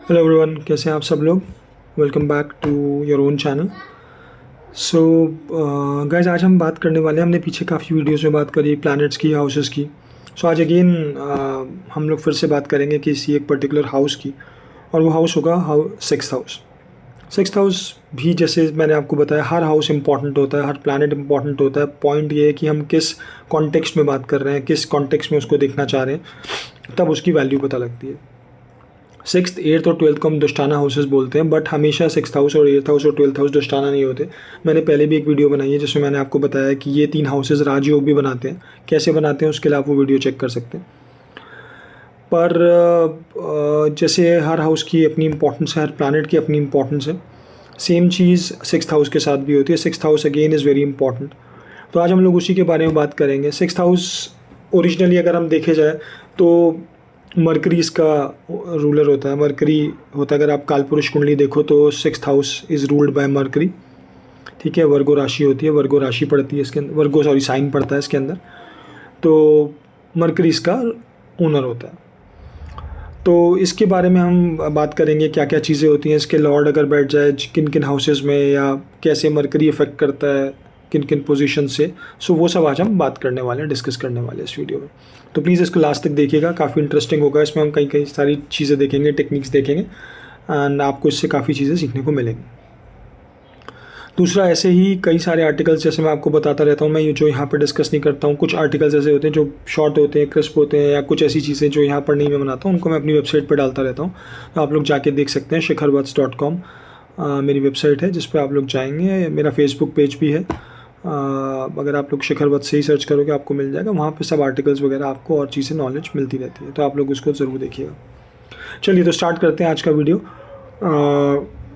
Hello everyone, कैसे हैं आप सब लोग। Welcome back to your own channel. So guys, आज हम बात करने वाले हैं, हमने पीछे काफ़ी वीडियोस में बात करी प्लैनेट्स की, हाउसेस की। सो आज अगेन हम लोग फिर से बात करेंगे किसी एक पर्टिकुलर हाउस की, और वो हाउस होगा सिक्स्थ हाउस। सिक्स्थ हाउस भी, जैसे मैंने आपको बताया, हर हाउस इंपॉर्टेंट होता है, हर प्लैनेट इंपॉर्टेंट होता है। पॉइंट ये है कि हम किस कॉन्टेक्स्ट में बात कर रहे हैं, किस कॉन्टेक्स्ट में उसको देखना चाह रहे हैं, तब उसकी वैल्यू पता लगती है। सिक्स्थ, एट्थ और ट्वेल्थ को हम दोस्ताना हाउसेस बोलते हैं, बट हमेशा सिक्स्थ हाउस और एट्थ हाउस और ट्वेल्थ हाउस दोस्ताना नहीं होते। मैंने पहले भी एक वीडियो बनाई है जिसमें मैंने आपको बताया कि ये तीन हाउसेस राजयोग भी बनाते हैं। कैसे बनाते हैं उसके लिए आप वो वीडियो चेक कर सकते हैं। पर जैसे हर हाउस की अपनी इंपॉर्टेंस है, हर प्लानट की अपनी इंपॉर्टेंस है, सेम चीज़ सिक्स्थ हाउस के साथ भी होती है। Sixth house again is very important. तो आज हम लोग उसी के बारे में बात करेंगे। सिक्स्थ हाउस ओरिजिनली अगर हम देखे जाए तो मरकरी इसका रूलर होता है, मरकरी होता है। अगर आप कालपुरुष कुंडली देखो तो sixth house is ruled by mercury, ठीक है। वर्गो राशि होती है, वर्गो राशि पड़ती है इसके अंदर, वर्गो साइन पड़ता है इसके अंदर। तो मरकरी इसका ओनर होता है। तो इसके बारे में हम बात करेंगे, क्या क्या चीज़ें होती हैं, इसके लॉर्ड अगर बैठ जाए किन किन हाउसेस में, या कैसे मरकरी इफेक्ट करता है किन किन पोजीशन से। सो वो सब आज हम बात करने वाले हैं, डिस्कस करने वाले हैं इस वीडियो में। तो प्लीज़ इसको लास्ट तक देखिएगा, काफ़ी इंटरेस्टिंग होगा। इसमें हम कई कई सारी चीज़ें देखेंगे, टेक्निक्स देखेंगे, एंड आपको इससे काफ़ी चीज़ें सीखने को मिलेंगी। दूसरा, ऐसे ही कई सारे आर्टिकल्स जैसे मैं आपको बताता रहता हूँ, मैं ये जो यहाँ पर डिस्कस नहीं करता हूँ, कुछ आर्टिकल्स ऐसे होते हैं जो शॉर्ट होते हैं, क्रिस्प होते हैं, या कुछ ऐसी चीज़ें जो यहाँ पर नहीं मैं बनाता हूँ, उनको मैं अपनी वेबसाइट पर डालता रहता हूँ। तो आप लोग जाके देख सकते हैं, shikharvats.com मेरी वेबसाइट है जिस पर आप लोग जाएंगे। मेरा फेसबुक पेज भी है, अगर आप लोग शिखर वत्स से ही सर्च करोगे आपको मिल जाएगा। वहाँ पे सब आर्टिकल्स वगैरह आपको और चीज़ें नॉलेज मिलती रहती है, तो आप लोग उसको ज़रूर देखिएगा। चलिए तो स्टार्ट करते हैं आज का वीडियो।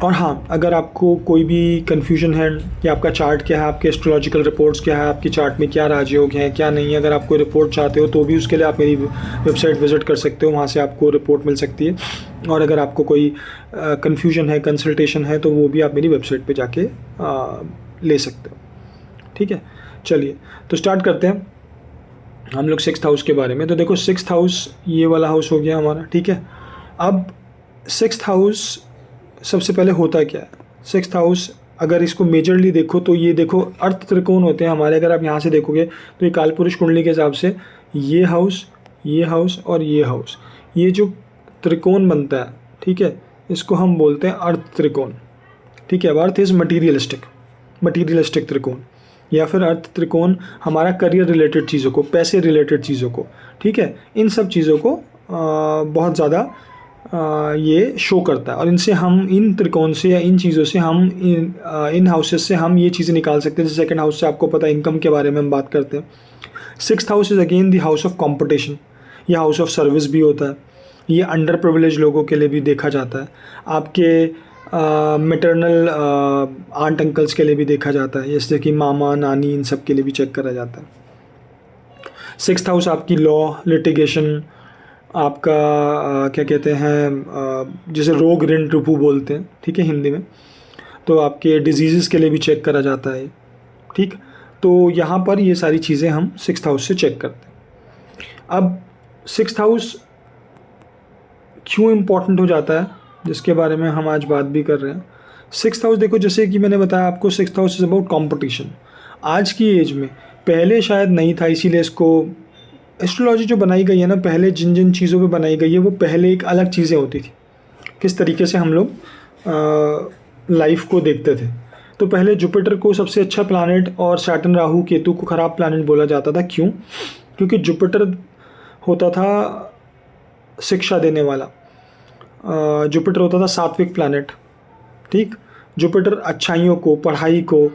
और हाँ, अगर आपको कोई भी कन्फ्यूजन है कि आपका चार्ट क्या है, आपके एस्ट्रोलॉजिकल रिपोर्ट्स क्या है, आपकी चार्ट में क्या राजयोग हैं क्या नहीं है, अगर आप कोई रिपोर्ट चाहते हो तो भी उसके लिए आप मेरी वेबसाइट विज़िट कर सकते हो, वहाँ से आपको रिपोर्ट मिल सकती है। और अगर आपको कोई कन्फ्यूजन है, कंसल्टेशन है, तो वो भी आप मेरी वेबसाइट पर जाके ले सकते हो, ठीक है। चलिए तो स्टार्ट करते हैं हम लोग सिक्स्थ हाउस के बारे में। तो देखो, सिक्स्थ हाउस ये वाला हाउस हो गया हमारा, ठीक है। अब सिक्स्थ हाउस सबसे पहले होता क्या है। सिक्स्थ हाउस अगर इसको मेजरली देखो तो ये देखो, अर्थ त्रिकोण होते हैं हमारे। अगर आप यहाँ से देखोगे तो ये कालपुरुष कुंडली के हिसाब से ये हाउस, ये हाउस और ये हाउस, ये जो त्रिकोण बनता है, ठीक है, इसको हम बोलते हैं अर्थ त्रिकोण, ठीक है। अब अर्थ इज़ मटीरियलिस्टिक त्रिकोण, या फिर अर्थ त्रिकोण हमारा करियर रिलेटेड चीज़ों को, पैसे रिलेटेड चीज़ों को, ठीक है, इन सब चीज़ों को बहुत ज़्यादा ये शो करता है। और इनसे हम, इन त्रिकोण से या इन चीज़ों से हम, इन हाउसेस से हम ये चीज़ें निकाल सकते हैं। जैसे सेकंड हाउस से आपको पता है इनकम के बारे में हम बात करते हैं। Sixth house is again the house of competition, ये हाउस ऑफ सर्विस भी होता है। ये अंडर प्रिविलेज लोगों के लिए भी देखा जाता है, आपके मेटरनल आंट अंकल्स के लिए भी देखा जाता है, जैसे कि मामा नानी, इन सब के लिए भी चेक करा जाता है। सिक्स्थ हाउस आपकी लॉ, लिटिगेशन, आपका क्या कहते हैं, जैसे रोग ऋण रिपू बोलते हैं, ठीक है, हिंदी में। तो आपके डिजीज़ के लिए भी चेक करा जाता है, ठीक। तो यहाँ पर ये सारी चीज़ें हम सिक्स्थ हाउस से चेक करते हैं। अब सिक्स्थ हाउस क्यों इम्पोर्टेंट हो जाता है, जिसके बारे में हम आज बात भी कर रहे हैं। सिक्स्थ हाउस देखो, जैसे कि मैंने बताया आपको, sixth house is about competition. आज की एज में, पहले शायद नहीं था, इसीलिए इसको एस्ट्रोलॉजी जो बनाई गई है ना, पहले जिन जिन चीज़ों पे बनाई गई है वो पहले एक अलग चीज़ें होती थी, किस तरीके से हम लोग लाइफ को देखते थे। तो पहले जुपिटर को सबसे अच्छा प्लानट और सैटर्न राहु केतु को ख़राब प्लानट बोला जाता था। क्यों? क्योंकि जुपिटर होता था शिक्षा देने वाला, जुपिटर होता था सात्विक प्लानट, ठीक। जुपिटर अच्छाइयों को, पढ़ाई को,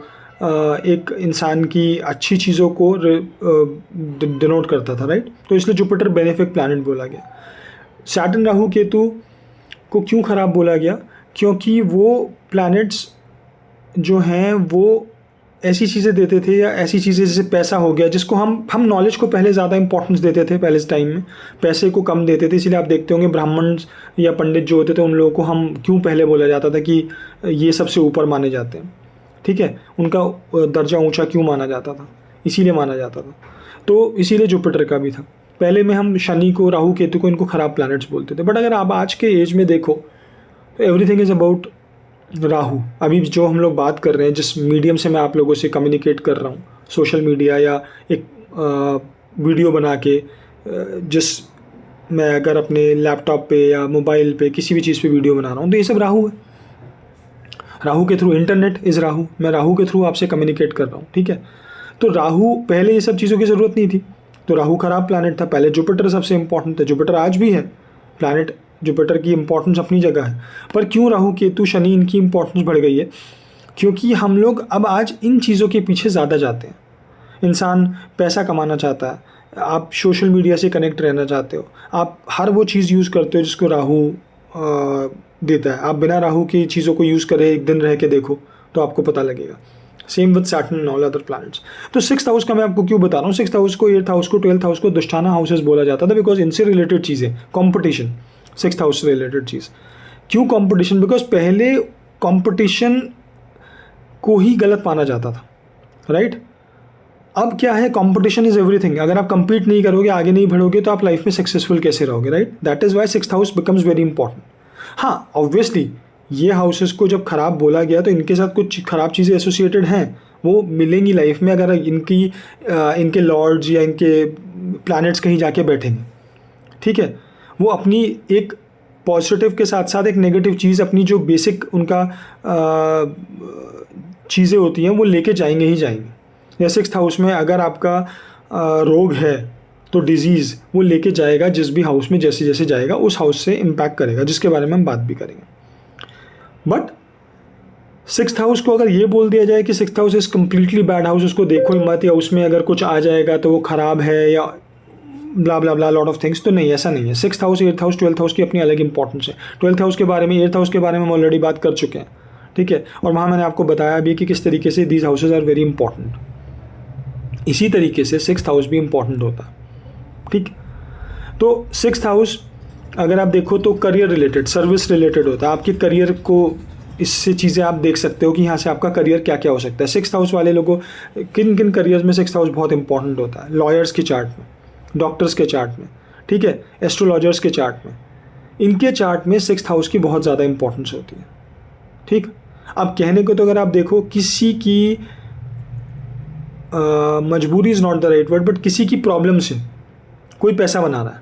एक इंसान की अच्छी चीज़ों को डिनोट करता था, राइट। तो इसलिए जुपिटर बेनिफिक प्लैनेट बोला गया। सैटर्न राहु केतु को क्यों ख़राब बोला गया? क्योंकि वो प्लैनेट्स जो हैं वो ऐसी चीज़ें देते थे, या ऐसी चीज़ें जैसे पैसा हो गया, जिसको हम नॉलेज को पहले ज़्यादा इंपॉर्टेंस देते थे पहले टाइम में, पैसे को कम देते थे। इसलिए आप देखते होंगे ब्राह्मण या पंडित जो होते थे उन लोगों को हम क्यों पहले बोला जाता था कि ये सबसे ऊपर माने जाते हैं, ठीक है, उनका दर्जा ऊंचा क्यों माना जाता था, इसीलिए माना जाता था। तो इसीलिए जुपिटर का भी था। पहले में हम शनि को, राहु केतु को, इनको ख़राब प्लैनेट्स बोलते थे। बट अगर आप आज के एज में देखो तो एवरीथिंग इज़ अबाउट राहु। अभी जो हम लोग बात कर रहे हैं, जिस मीडियम से मैं आप लोगों से कम्युनिकेट कर रहा हूँ, सोशल मीडिया या एक वीडियो बना के, जिस मैं अगर अपने लैपटॉप पे या मोबाइल पे किसी भी चीज़ पे वीडियो बना रहा हूँ, तो ये सब राहु है। राहु के थ्रू, इंटरनेट इज़ राहु, मैं राहु के थ्रू आपसे कम्युनिकेट कर रहा हूँ, ठीक है। तो राहु, पहले ये सब चीज़ों की ज़रूरत नहीं थी, तो राहु खराब प्लैनेट था। पहले जुपिटर सबसे इंपॉर्टेंट था, जुपिटर आज भी है प्लैनेट, जुपिटर की इंपॉर्टेंस अपनी जगह है। पर क्यों राहु केतु शनि इनकी इंपॉर्टेंस बढ़ गई है? क्योंकि हम लोग अब आज इन चीज़ों के पीछे ज़्यादा जाते हैं। इंसान पैसा कमाना चाहता है, आप सोशल मीडिया से कनेक्ट रहना चाहते हो, आप हर वो चीज़ यूज़ करते हो जिसको राहु देता है। आप बिना राहु की चीज़ों को यूज़ करे एक दिन रह के देखो तो आपको पता लगेगा। Same with Saturn and all other planets. तो 6th हाउस का मैं आपको क्यों बता रहा हूँ, 6th हाउस को, 8th हाउस को, 12th हाउस को दुष्टाना हाउसेस बोला जाता था, बिकॉज इनसे रिलेटेड चीज़ें, कॉम्पिटिशन, 6th हाउस से रिलेटेड चीज़। क्यों कॉम्पिटिशन? बिकॉज पहले कॉम्पिटिशन को ही गलत माना जाता था, राइट? अब क्या है, कंपटीशन इज एवरीथिंग। अगर आप compete नहीं करोगे, आगे नहीं बढ़ोगे, तो आप लाइफ में सक्सेसफुल कैसे रहोगे, right? That is Y 6th house becomes very important. हाँ, ऑब्वियसली ये हाउसेस को जब खराब बोला गया तो इनके साथ कुछ खराब चीज़ें एसोसिएटेड हैं, वो मिलेंगी लाइफ में अगर इनके लॉर्ड्स या इनके प्लैनेट्स कहीं जाके बैठेंगे, ठीक है। वो अपनी एक पॉजिटिव के साथ साथ एक नेगेटिव चीज़, अपनी जो बेसिक उनका चीज़ें होती हैं वो लेके जाएंगे ही जाएंगे। या 6th हाउस में अगर आपका रोग है तो डिजीज़ वो लेके जाएगा, जिस भी हाउस में जैसे जैसे जाएगा उस हाउस से इम्पैक्ट करेगा, जिसके बारे में हम बात भी करेंगे। बट 6th हाउस को अगर ये बोल दिया जाए कि 6th house is completely bad house, उसको देखो ही मत, या उसमें अगर कुछ आ जाएगा तो वो ख़राब है, या ब्ला ब्ला ब्ला लॉट ऑफ थिंग्स, तो नहीं, ऐसा नहीं है। 6th house, 8th house, 12th house की अपनी अलग इंपॉर्टेंस है। 12th हाउस के बारे में, 8th हाउस के बारे में हम ऑलरेडी बात कर चुके हैं, ठीक है। और वहाँ मैंने आपको बताया भी कि किस तरीके से these houses are very important. इसी तरीके से 6th हाउस भी इंपॉर्टेंट होता है, ठीक। तो 6th हाउस अगर आप देखो तो करियर रिलेटेड, सर्विस रिलेटेड होता है। आपके करियर को इससे चीज़ें आप देख सकते हो कि यहाँ से आपका करियर क्या क्या हो सकता है। 6th हाउस वाले लोगों, किन किन करियर्स में 6th हाउस बहुत इंपॉर्टेंट होता है? लॉयर्स के चार्ट में, डॉक्टर्स के चार्ट में, ठीक है, एस्ट्रोलॉजर्स के चार्ट में, इनके चार्ट में 6th हाउस की बहुत ज़्यादा इंपॉर्टेंस होती है, ठीक। अब कहने को तो अगर आप देखो, किसी की मजबूरी is not the right word, but किसी की प्रॉब्लम से कोई पैसा बना रहा है,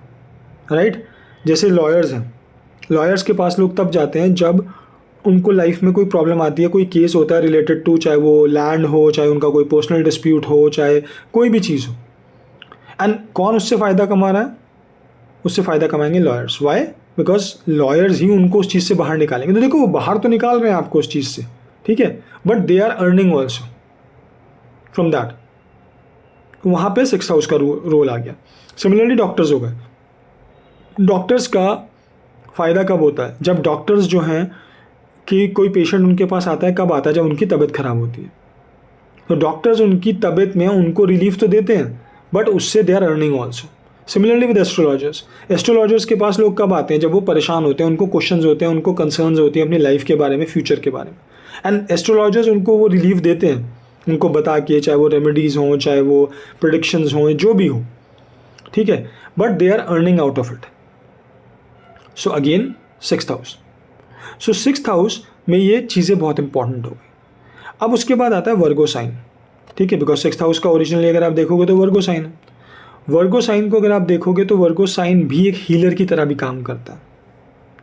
राइट? जैसे लॉयर्स हैं, लॉयर्स के पास लोग तब जाते हैं जब उनको लाइफ में कोई प्रॉब्लम आती है, कोई केस होता है रिलेटेड टू, चाहे वो लैंड हो, चाहे उनका कोई पर्सनल डिस्प्यूट हो, चाहे कोई भी चीज़ हो। एंड कौन उससे फ़ायदा कमा रहा है? उससे फ़ायदा कमाएंगे लॉयर्स। वाई? बिकॉज लॉयर्स ही उनको उस चीज़ से बाहर निकालेंगे। तो देखो, वो बाहर तो निकाल रहे हैं आपको उस चीज़ से, ठीक है, but they are earning also from that. तो वहाँ पे 6th हाउस का रोल आ गया। सिमिलरली डॉक्टर्स हो गए। डॉक्टर्स का फ़ायदा कब होता है? जब डॉक्टर्स जो हैं कि कोई पेशेंट उनके पास आता है, कब आता है? जब उनकी तबीयत ख़राब होती है। तो डॉक्टर्स उनकी तबीयत में उनको रिलीफ तो देते हैं, बट उससे they are earning also. Similarly with astrologers, astrologers के पास लोग कब आते हैं? जब वो परेशान होते हैं, उनको क्वेश्चंस होते हैं, उनको कंसर्न्स होती हैं अपनी लाइफ के बारे में, फ्यूचर के बारे में, एंड एस्ट्रोलॉजर्स उनको वो रिलीफ देते हैं, उनको बता के, चाहे वो रेमेडीज़ हों, चाहे वो प्रेडिक्शंस हों, जो भी हो, ठीक है, but they are earning out of it. So again 6th house. So 6th house में ये चीज़ें बहुत इंपॉर्टेंट हो गई। अब उसके बाद आता है वर्गो साइन, ठीक है, बिकॉज 6th हाउस का ओरिजिनली अगर आप देखोगे तो वर्गो साइन है। वर्गो साइन को अगर आप देखोगे तो वर्गो साइन भी एक हीलर की तरह भी काम करता है,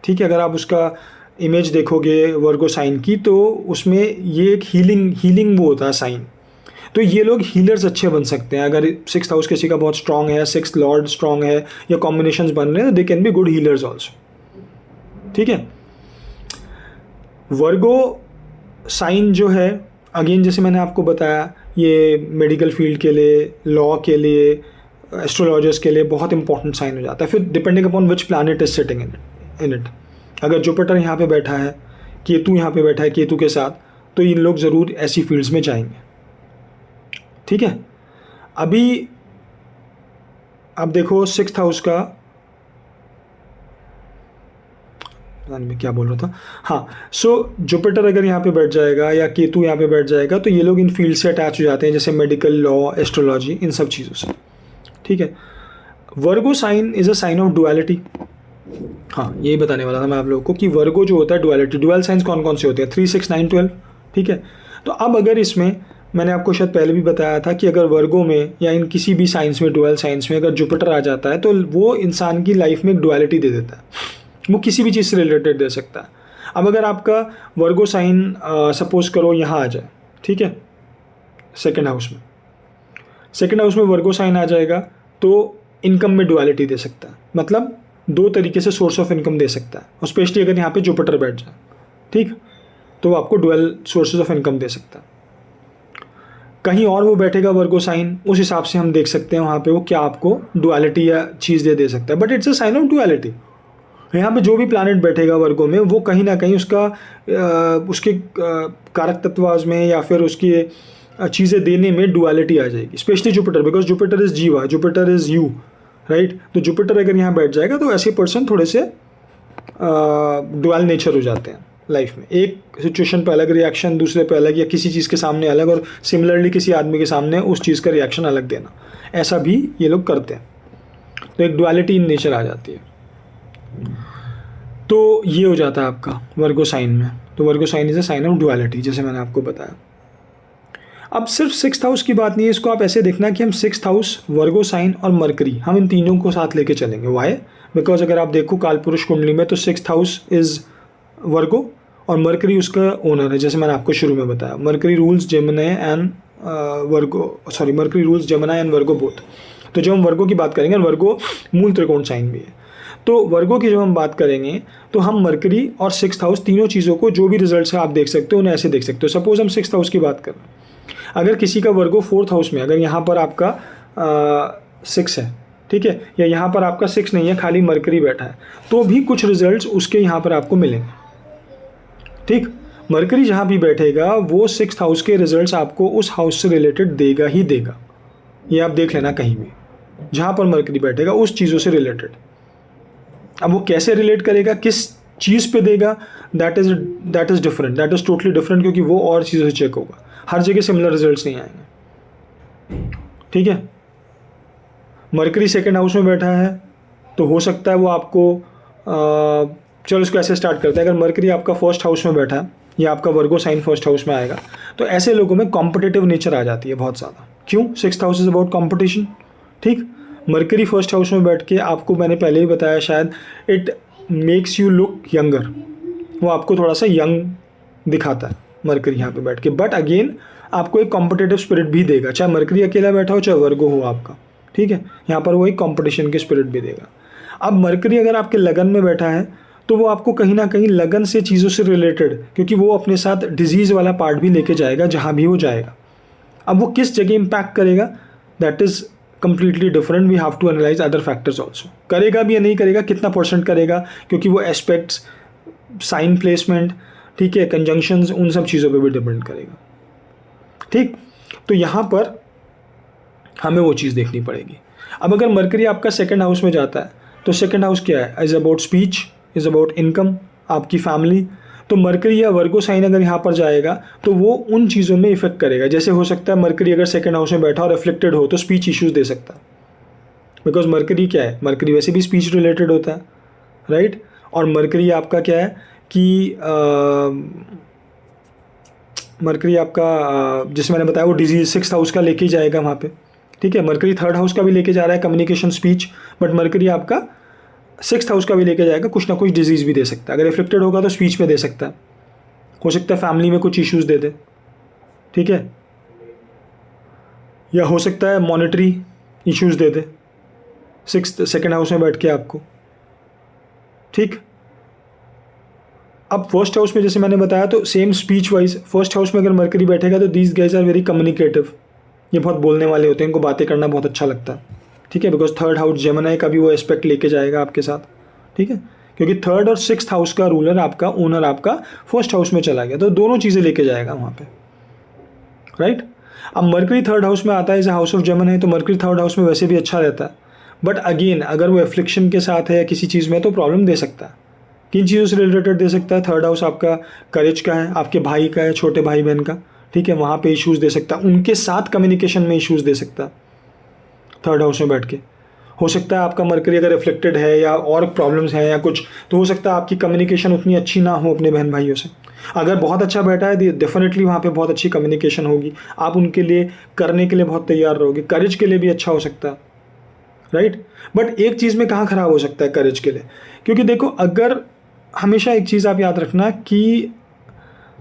ठीक है। अगर आप उसका इमेज देखोगे वर्गो साइन की, तो उसमें ये एक हीलिंग वो होता है साइन। तो ये लोग हीलर्स अच्छे बन सकते हैं। अगर 6th हाउस किसी का बहुत स्ट्रांग है, 6th लॉर्ड स्ट्रांग है, या कॉम्बिनेशंस बन रहे हैं, तो they can be good healers also, ठीक है। वर्गो साइन जो है, अगेन जैसे मैंने आपको बताया, ये मेडिकल फील्ड के लिए, लॉ के लिए, एस्ट्रोलॉजर्स के लिए बहुत इंपॉर्टेंट साइन हो जाता है। फिर depending upon which planet is sitting in it. अगर जुपिटर यहाँ पे बैठा है, केतु यहाँ पे बैठा है केतु के साथ, तो इन लोग ज़रूर ऐसी फील्ड्स में जाएंगे, ठीक है। अभी अब देखो 6th हाउस का, मैं क्या बोल रहा था, हाँ, सो जुपिटर अगर यहाँ पे बैठ जाएगा या केतु यहाँ पे बैठ जाएगा, तो ये लोग इन फील्ड से अटैच हो जाते हैं, जैसे मेडिकल, लॉ, एस्ट्रोलॉजी, इन सब चीज़ों से, ठीक है। Virgo sign is a sign of duality, हाँ, यही बताने वाला था मैं आप लोगों को कि वर्गो जो होता है डुअलिटी, डुअल साइंस कौन कौन से होते हैं, 3, 6, 9, 12। ठीक है, तो अब अगर इसमें मैंने आपको शायद पहले भी बताया था कि अगर वर्गो में या इन किसी भी साइंस में, डुअल साइंस में अगर जुपिटर आ जाता है तो वो इंसान की लाइफ में एक डुअलिटी दे देता है, वो किसी भी चीज़ से रिलेटेड दे सकता है। अब अगर आपका वर्गो साइन सपोज करो यहाँ आ जाए, ठीक है, सेकेंड हाउस में, सेकेंड हाउस में वर्गो साइन आ जाएगा तो इनकम में डुअलिटी दे सकता है, मतलब दो तरीके से सोर्स ऑफ इनकम दे सकता है, और स्पेशली अगर यहाँ पे जुपिटर बैठ जाए, ठीक, तो वो आपको डुअल सोर्सेज ऑफ इनकम दे सकता है। कहीं और वो बैठेगा वर्गो साइन, उस हिसाब से हम देख सकते हैं वहाँ पे वो क्या आपको डुअलिटी या चीज़ दे सकता है, but it's a sign of duality. यहाँ पे जो भी प्लैनेट बैठेगा वर्गो में वो कहीं ना कहीं उसका उसके कारक तत्वाज में या फिर उसकी चीज़ें देने में डुअलिटी आ जाएगी, specially Jupiter, because Jupiter is जीवा, जुपिटर इज़ यू, राइट। तो जुपिटर अगर यहाँ बैठ जाएगा तो ऐसे पर्सन थोड़े से डुअल नेचर हो जाते हैं लाइफ में, एक सिचुएशन पे अलग रिएक्शन, दूसरे पे अलग, या किसी चीज़ के सामने अलग, और सिमिलरली किसी आदमी के सामने उस चीज़ का रिएक्शन अलग देना, ऐसा भी ये लोग करते हैं। तो एक डुअलिटी इन नेचर आ जाती है। तो ये हो जाता है आपका वर्गो साइन में। तो Virgo sign is a sign of duality, जैसे मैंने आपको बताया। अब सिर्फ 6th हाउस की बात नहीं है, इसको आप ऐसे देखना कि हम 6th हाउस, वर्गो साइन और मरकरी, हम इन तीनों को साथ लेके चलेंगे। वाई? बिकॉज अगर आप देखो कालपुरुष कुंडली में तो 6th हाउस इज़ वर्गो और मरकरी उसका ओनर है, जैसे मैंने आपको शुरू में बताया। Mercury rules Gemini and Virgo, sorry, mercury rules Gemini and Virgo both. तो जब हम वर्गो की बात करेंगे, वर्गो मूल त्रिकोण साइन भी है, तो वर्गो की जब हम बात करेंगे तो हम मरकरी और 6th हाउस, तीनों चीज़ों को जो भी रिजल्ट्स है आप देख सकते हो, उन्हें ऐसे देख सकते हो। सपोज हम 6th हाउस की बात करें, अगर किसी का वर्गो 4th हाउस में, अगर यहाँ पर आपका 6 है, ठीक है, या यहाँ पर आपका 6 नहीं है, खाली मरकरी बैठा है, तो भी कुछ रिजल्ट्स उसके यहाँ पर आपको मिलेंगे, ठीक। मरकरी जहाँ भी बैठेगा वो 6th हाउस के रिजल्ट्स आपको उस हाउस से रिलेटेड देगा ही देगा, ये आप देख लेना कहीं भी, जहाँ पर मरकरी बैठेगा उस चीज़ों से रिलेटेड। अब वो कैसे रिलेट करेगा, किस चीज़ पे देगा, that is different, that is totally different, क्योंकि वो और चीज़ों से चेक होगा, हर जगह सिमिलर रिजल्ट्स नहीं आएंगे, ठीक है। मरकरी 2nd हाउस में बैठा है तो हो सकता है वो आपको चलो इसको ऐसे स्टार्ट करते हैं। अगर मरकरी आपका 1st हाउस में बैठा है या आपका वर्गो साइन 1st हाउस में आएगा तो ऐसे लोगों में कॉम्पिटिटिव नेचर आ जाती है बहुत ज़्यादा। क्यों? 6th house is about competition, ठीक। मरकरी 1st हाउस में बैठ के, आपको मैंने पहले ही बताया शायद, it makes you look younger, वो आपको थोड़ा सा यंग दिखाता है मरकरी यहाँ पे बैठ के, बट अगेन आपको एक कॉम्पिटिटिव स्पिरिट भी देगा, चाहे मरकरी अकेला बैठा हो चाहे वर्गो हो आपका, ठीक है। यहाँ पर वो एक कॉम्पिटिशन की स्पिरिट भी देगा। अब मरकरी अगर आपके लगन में बैठा है तो वो आपको कहीं ना कहीं लगन से, चीज़ों से रिलेटेड, क्योंकि वो अपने साथ डिजीज़ वाला पार्ट भी लेके जाएगा जहाँ भी वो जाएगा। अब वो किस जगह इम्पैक्ट करेगा, that is completely different, we have to analyse other factors also. करेगा भी या नहीं करेगा, कितना % करेगा, क्योंकि वो एस्पेक्ट्स, साइन प्लेसमेंट, ठीक है, कंजंक्शंस, उन सब चीज़ों पे भी डिपेंड करेगा, ठीक। तो यहाँ पर हमें वो चीज़ देखनी पड़ेगी। अब अगर मरकरी आपका 2nd हाउस में जाता है तो 2nd हाउस क्या है, is about speech, is about income, आपकी फैमिली। तो मरकरी या वर्गो साइन अगर यहाँ पर जाएगा तो वो उन चीज़ों में इफेक्ट करेगा। जैसे हो सकता है मरकरी अगर 2nd हाउस में बैठा और रिफ्लेक्टेड हो तो स्पीच इश्यूज दे सकता है, बिकॉज मरकरी क्या है, मरकरी वैसे भी स्पीच रिलेटेड होता है, राइट। और मरकरी आपका क्या है कि मरकरी आपका जैसे मैंने बताया वो डिजीज 6th हाउस का लेके जाएगा वहाँ पे, ठीक है। मरकरी 3rd हाउस का भी लेके जा रहा है, कम्युनिकेशन, स्पीच, बट मरकरी आपका 6th हाउस का भी लेके जाएगा, कुछ ना कुछ डिजीज़ भी दे सकता है। अगर इफेक्टेड होगा तो स्पीच में दे सकता है, हो सकता है फैमिली में कुछ इश्यूज़ दे दे, ठीक है, या हो सकता है मॉनेटरी इश्यूज़ दे दे 2nd हाउस में बैठ के आपको, ठीक। अब 1st हाउस में जैसे मैंने बताया तो same speech wise 1st house में अगर मरकरी बैठेगा तो these guys are very communicative, ये बहुत बोलने वाले होते हैं, इनको बातें करना बहुत अच्छा लगता है, ठीक है, बिकॉज 3rd हाउस जेमिनी का भी वो एस्पेक्ट लेके जाएगा आपके साथ, ठीक है, क्योंकि 3rd और 6th हाउस का रूलर आपका, ओनर आपका 1st हाउस में चला गया, तो दोनों चीज़ें लेके जाएगा वहाँ पे, राइट। अब मरकरी 3rd हाउस में आता है एज हाउस ऑफ जेमिनी, तो मरकरी 3rd हाउस में वैसे भी अच्छा रहता है, बट अगेन अगर वो एफ्लिक्शन के साथ है या किसी चीज़ में तो प्रॉब्लम दे सकता है। किन चीज़ों से रिलेटेड दे सकता है? 3rd हाउस आपका करेज का है, आपके भाई का है, छोटे भाई बहन का, ठीक है, वहाँ पे इश्यूज़ दे सकता है, उनके साथ कम्युनिकेशन में इश्यूज़ दे सकता है 3rd हाउस में बैठ के। हो सकता है आपका मरकरी अगर रिफ्लेक्टेड है या और प्रॉब्लम्स हैं या कुछ, तो हो सकता है आपकी कम्युनिकेशन उतनी अच्छी ना हो अपने बहन भाइयों से। अगर बहुत अच्छा बैठा है डेफिनेटली वहाँ पे बहुत अच्छी कम्युनिकेशन होगी, आप उनके लिए करने के लिए बहुत तैयार रहोगे, करेज के लिए भी अच्छा हो सकता है, राइट। बट एक चीज़ में कहाँ ख़राब हो सकता है करेज के लिए, क्योंकि देखो अगर हमेशा एक चीज़ आप याद रखना कि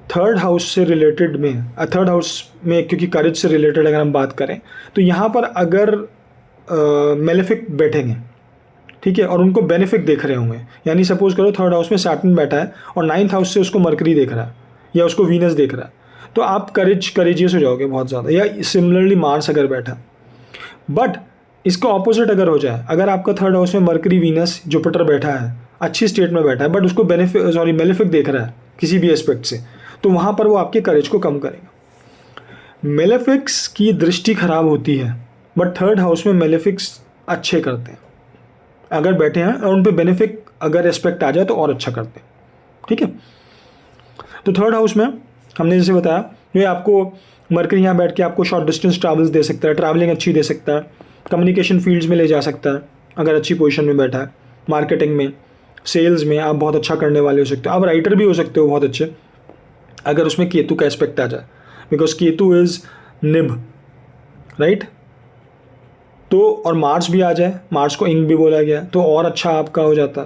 थर्ड हाउस से रिलेटेड में, थर्ड हाउस में क्योंकि करेज से रिलेटेड अगर हम बात करें तो यहाँ पर अगर मेलेफिक बैठेंगे, ठीक है, और उनको बेनिफिक देख रहे होंगे, यानी सपोज करो थर्ड हाउस में सैटर्न बैठा है और नाइन्थ हाउस से उसको मरकरी देख रहा है या उसको वीनस देख रहा है, तो आप करेजियस हो जाओगे बहुत ज़्यादा। या सिमिलरली मार्स अगर बैठा, बट इसका ऑपोजिट अगर हो जाए, अगर आपका थर्ड हाउस में मरकरी वीनस जुपिटर बैठा है, अच्छी स्टेट में बैठा है, बट उसको मेलेफिक देख रहा है किसी भी एस्पेक्ट से, तो वहाँ पर वो आपके करेज को कम करेगा। मेलेफिक्स की दृष्टि खराब होती है, बट थर्ड हाउस में मेलेफिक्स अच्छे करते हैं अगर बैठे हैं, और उन पे बेनिफिक अगर एस्पेक्ट आ जाए तो और अच्छा करते हैं, ठीक है। तो थर्ड हाउस में हमने जैसे बताया, ये आपको मरकरी यहाँ बैठ के आपको शॉर्ट डिस्टेंस ट्रैवल्स दे सकता है, ट्रैवलिंग अच्छी दे सकता है, कम्युनिकेशन फील्ड्स में ले जा सकता है अगर अच्छी पोजीशन में बैठा है, मार्केटिंग में, सेल्स में आप बहुत अच्छा करने वाले हो सकते हो, आप राइटर भी हो सकते हो बहुत अच्छे अगर उसमें केतु का एस्पेक्ट आ जाए, because Ketu is nib, right. तो और मार्स भी आ जाए, मार्स को इंक भी बोला गया, तो और अच्छा आपका हो जाता।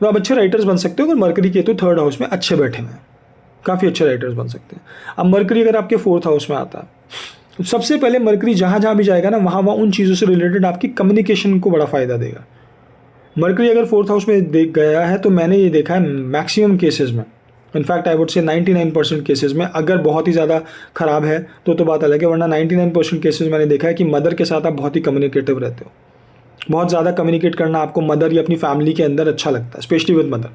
तो आप अच्छे राइटर्स बन सकते हो अगर मरकरी केतु थर्ड हाउस में अच्छे बैठे हुए हैं, काफ़ी अच्छे राइटर्स बन सकते हैं। अब मरकरी अगर आपके फोर्थ हाउस में आता है, तो सबसे पहले मरकरी जहाँ जहाँ भी जाएगा ना, वहाँ वहाँ उन चीज़ों से रिलेटेड आपकी कम्युनिकेशन को बड़ा फ़ायदा देगा। मरकरी अगर फोर्थ हाउस में देख गया है, तो मैंने ये देखा है मैक्सिमम केसेस में, in fact I would say 99% cases में, अगर बहुत ही ज़्यादा ख़राब है तो बात अलग है, वरना 99% केसेस मैंने देखा है कि मदर के साथ आप बहुत ही कम्युनिकेटिव रहते हो। बहुत ज़्यादा कम्युनिकेट करना आपको मदर या अपनी फैमिली के अंदर अच्छा लगता है, स्पेशली विद मदर,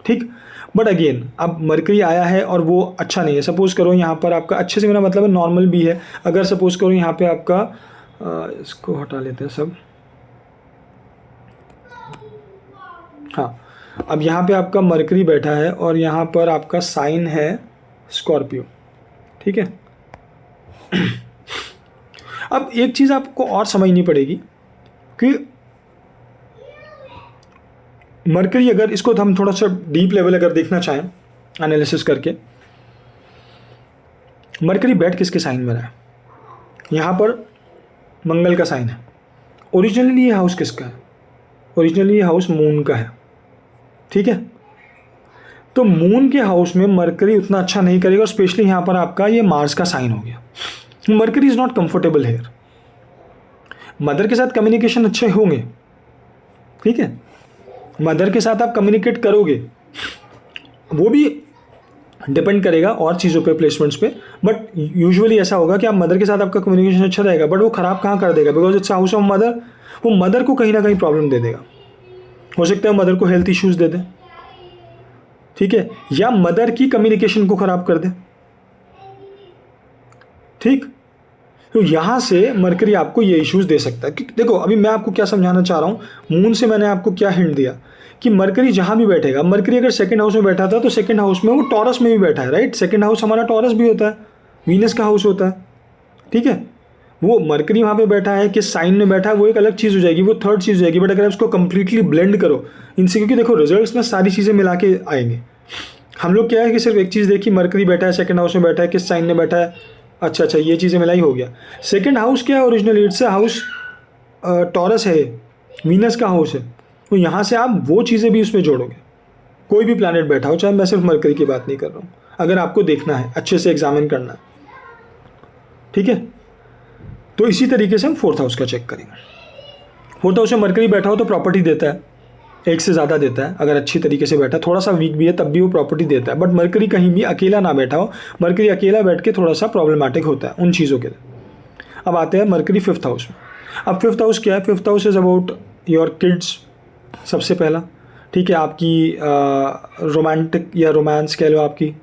ठीक। बट अगेन अब मरकरी आया है और वो अच्छा नहीं है। सपोज़ करो यहाँ पर आपका, अच्छे से मेरा मतलब है नॉर्मल भी है, अगर सपोज़ करो यहाँ पे आपका इसको हटा लेते हैं सब, हाँ, अब यहाँ पे आपका मरकरी बैठा है और यहाँ पर आपका साइन है स्कॉर्पियो, ठीक है। अब एक चीज़ आपको और समझनी पड़ेगी कि मरकरी, अगर इसको हम थोड़ा सा डीप लेवल अगर देखना चाहें एनालिसिस करके, मरकरी बैठ किसके साइन में रहा है, यहाँ पर मंगल का साइन है। ओरिजिनली ये हाउस किसका है, ओरिजिनली ये हाउस मून का है, ठीक है। तो मून के हाउस में मरकरी उतना अच्छा नहीं करेगा, और स्पेशली यहाँ पर आपका ये मार्स का साइन हो गया। Mercury is not comfortable here. Mother के साथ कम्युनिकेशन अच्छे होंगे, ठीक है, मदर के साथ आप कम्युनिकेट करोगे, वो भी डिपेंड करेगा और चीज़ों पे, प्लेसमेंट्स पे, बट यूजुअली ऐसा होगा कि आप मदर के साथ आपका कम्युनिकेशन अच्छा रहेगा, बट वो ख़राब कहाँ कर देगा, because it's house of mother, वो मदर को कहीं ना कहीं प्रॉब्लम दे देगा। हो सकता है मदर को हेल्थ इश्यूज़ दे दे, ठीक है, या मदर की कम्युनिकेशन को ख़राब कर दे, ठीक। तो यहाँ से मरकरी आपको ये इश्यूज़ दे सकता है। देखो अभी मैं आपको क्या समझाना चाह रहा हूँ, मून से मैंने आपको क्या हिंट दिया कि मरकरी जहाँ भी बैठेगा, मरकरी अगर सेकंड हाउस में बैठा था तो सेकंड हाउस में वो टॉरस में भी बैठा है, राइट। सेकंड हाउस हमारा टॉरस भी होता है, वीनस का हाउस होता है, ठीक है। वो मरकरी वहाँ पे बैठा है, किस साइन में बैठा है, वो एक अलग चीज़ हो जाएगी, वो थर्ड चीज़ हो जाएगी। बट अगर आप उसको कंप्लीटली ब्लेंड करो इनसे, क्योंकि देखो रिजल्ट्स में सारी चीज़ें मिला के आएंगे। हम लोग क्या है कि सिर्फ एक चीज़ देखी, मरकरी बैठा है, सेकंड हाउस में बैठा है, किस साइन में बैठा है, अच्छा ये चीज़ें मिलाई, हो गया। सेकंड हाउस क्या है, ओरिजिनली इट्स हाउस टॉरस है, वीनस का हाउस है, तो यहाँ से आप वो चीज़ें भी उसमें जोड़ोगे। कोई भी प्लैनेट बैठा हो, चाहे मैं सिर्फ मरकरी की बात नहीं कर रहा हूँ, अगर आपको देखना है, अच्छे से एग्जामिन करना है, ठीक है। तो इसी तरीके से हम फोर्थ हाउस का चेक करेंगे। फोर्थ हाउस में मरकरी बैठा हो तो प्रॉपर्टी देता है, एक से ज़्यादा देता है, अगर अच्छी तरीके से बैठा, थोड़ा सा वीक भी है तब भी वो प्रॉपर्टी देता है। बट मरकरी कहीं भी अकेला ना बैठा हो, मरकरी अकेला बैठ के थोड़ा सा प्रॉब्लमेटिक होता है उन चीज़ों के लिए। अब आते हैं मरकरी फिफ्थ हाउस में। अब फिफ्थ हाउस क्या है, fifth house is about your kids सबसे पहला, ठीक है। आपकी रोमांटिक या रोमांस कह लो, आपकी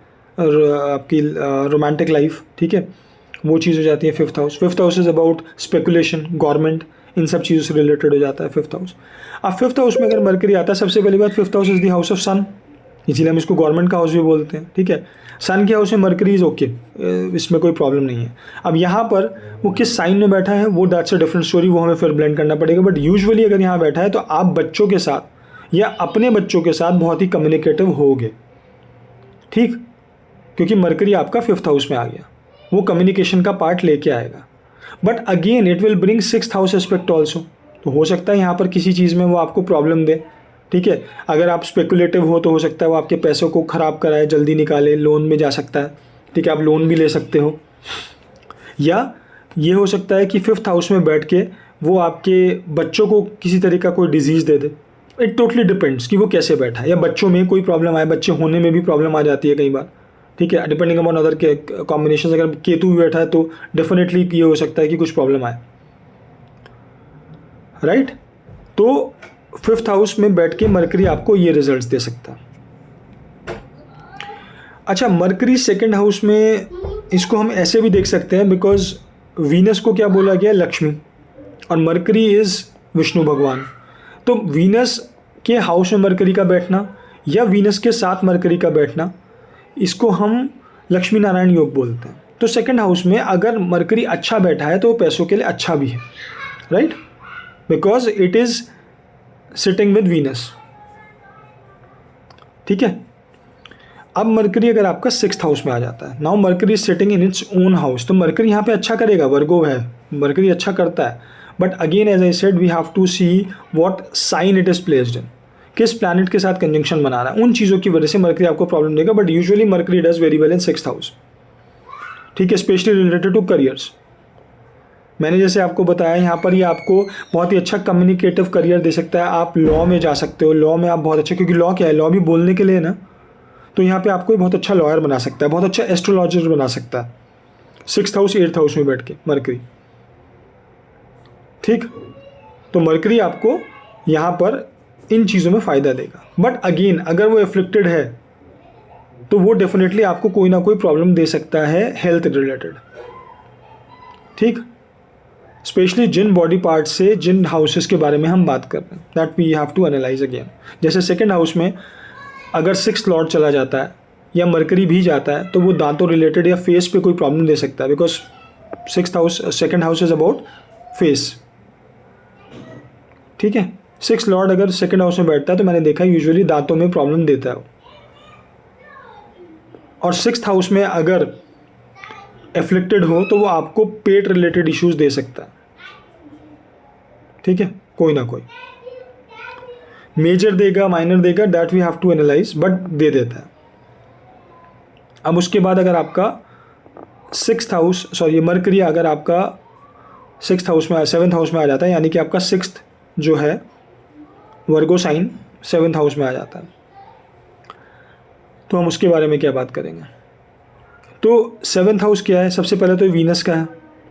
रोमांटिक लाइफ, ठीक है, वो चीज़ हो जाती है fifth house. Fifth house is about speculation, government, इन सब चीज़ों से रिलेटेड हो जाता है फिफ्थ हाउस। अब फिफ्थ हाउस में अगर मरकरी आता है, सबसे पहली बात, fifth house is the house of Sun, इसीलिए हम इसको गवर्नमेंट का हाउस भी बोलते हैं, ठीक है। सन के हाउस में मरकरी इज़ ओके, इसमें कोई प्रॉब्लम नहीं है। अब यहाँ पर वो किस साइन में बैठा है वो दैट्स अ डिफरेंट स्टोरी, वो हमें फिर ब्लेंड करना पड़ेगा। बट यूजुअली अगर यहाँ बैठा है तो आप बच्चों के साथ या अपने बच्चों के साथ बहुत ही कम्युनिकेटिव होगे, ठीक, क्योंकि मरकरी आपका 5th हाउस में आ गया, वो कम्युनिकेशन का पार्ट लेके आएगा। But again it will bring 6th house aspect also, तो हो सकता है यहाँ पर किसी चीज़ में वो आपको प्रॉब्लम दे, ठीक है। अगर आप स्पेकुलेटिव हो तो हो सकता है वो आपके पैसों को ख़राब कराए, जल्दी निकाले, लोन में जा सकता है, ठीक है, आप लोन भी ले सकते हो। या ये हो सकता है कि 5th हाउस में बैठ के वो आपके बच्चों को किसी तरह का कोई disease they they. It totally depends कि वो कैसे बैठा है, या बच्चों में कोई प्रॉब्लम आए, बच्चे होने में भी प्रॉब्लम आ जाती है कई बार, ठीक है, डिपेंडिंग अपॉन अदर के कॉम्बिनेशन। अगर केतु भी बैठा है तो डेफिनेटली ये हो सकता है कि कुछ प्रॉब्लम आए, राइट। तो 5th हाउस में बैठ के मरकरी आपको ये रिजल्ट्स दे सकता है। अच्छा, मरकरी 2nd हाउस में, इसको हम ऐसे भी देख सकते हैं बिकॉज वीनस को क्या बोला गया, लक्ष्मी, और मरकरी इज़ विष्णु भगवान। तो वीनस के हाउस में मरकरी का बैठना या वीनस के साथ मरकरी का बैठना, इसको हम लक्ष्मी नारायण योग बोलते हैं। तो 2nd हाउस में अगर मरकरी अच्छा बैठा है तो वो पैसों के लिए अच्छा भी है, right, because it is sitting with Venus, ठीक है। अब मरकरी अगर आपका 6th हाउस में आ जाता है, now mercury sitting in its own house, तो मरकरी यहाँ पे अच्छा करेगा, वर्गो है, मरकरी अच्छा करता है। But again as I said we have to see what sign it is placed in, किस प्लैनेट के साथ कंजंक्शन बना रहा है, उन चीज़ों की वजह से मरकरी आपको प्रॉब्लम देगा। But usually mercury does very well in 6th house, ठीक है, स्पेशली रिलेटेड टू करियर्स। मैंने जैसे आपको बताया यहाँ पर ये आपको बहुत ही अच्छा कम्युनिकेटिव करियर दे सकता है। आप लॉ में जा सकते हो, लॉ में आप बहुत अच्छा, क्योंकि लॉ क्या है, लॉ भी बोलने के लिए ना, तो यहाँ पे आपको बहुत अच्छा लॉयर बना सकता है, बहुत अच्छा एस्ट्रोलॉजर बना सकता है 6th हाउस 8th हाउस में बैठ के मरकरी, ठीक। तो मरकरी आपको यहाँ पर इन चीज़ों में फ़ायदा देगा। बट अगेन अगर वो एफ्लिक्टेड है तो वो डेफिनेटली आपको कोई ना कोई प्रॉब्लम दे सकता है हेल्थ रिलेटेड, ठीक। स्पेशली जिन बॉडी पार्ट से, जिन हाउसेस के बारे में हम बात कर रहे हैं, that we have to analyse again. जैसे 2nd हाउस में अगर 6th लॉर्ड चला जाता है या मरकरी भी जाता है तो वो दांतों रिलेटेड या फेस पे कोई प्रॉब्लम दे सकता है, because 6th house, 2nd house is about face, ठीक है। 6th लॉर्ड अगर 2nd हाउस में बैठता है तो मैंने देखा यूजुअली दांतों में प्रॉब्लम देता है। और 6th हाउस में अगर एफ्लिक्टेड हो तो वो आपको पेट रिलेटेड इश्यूज दे सकता है, ठीक है, कोई ना कोई मेजर देगा, माइनर देगा, that we have to analyse, but दे देता है। अब उसके बाद अगर आपका 6th हाउस, सॉरी मरकरी अगर आपका 6th हाउस में, 7th हाउस में आ जाता है, यानी कि आपका 6th जो है वर्गो साइन 7th हाउस में आ जाता है, तो हम उसके बारे में क्या बात करेंगे। तो 7th हाउस क्या है, सबसे पहले तो वीनस का है,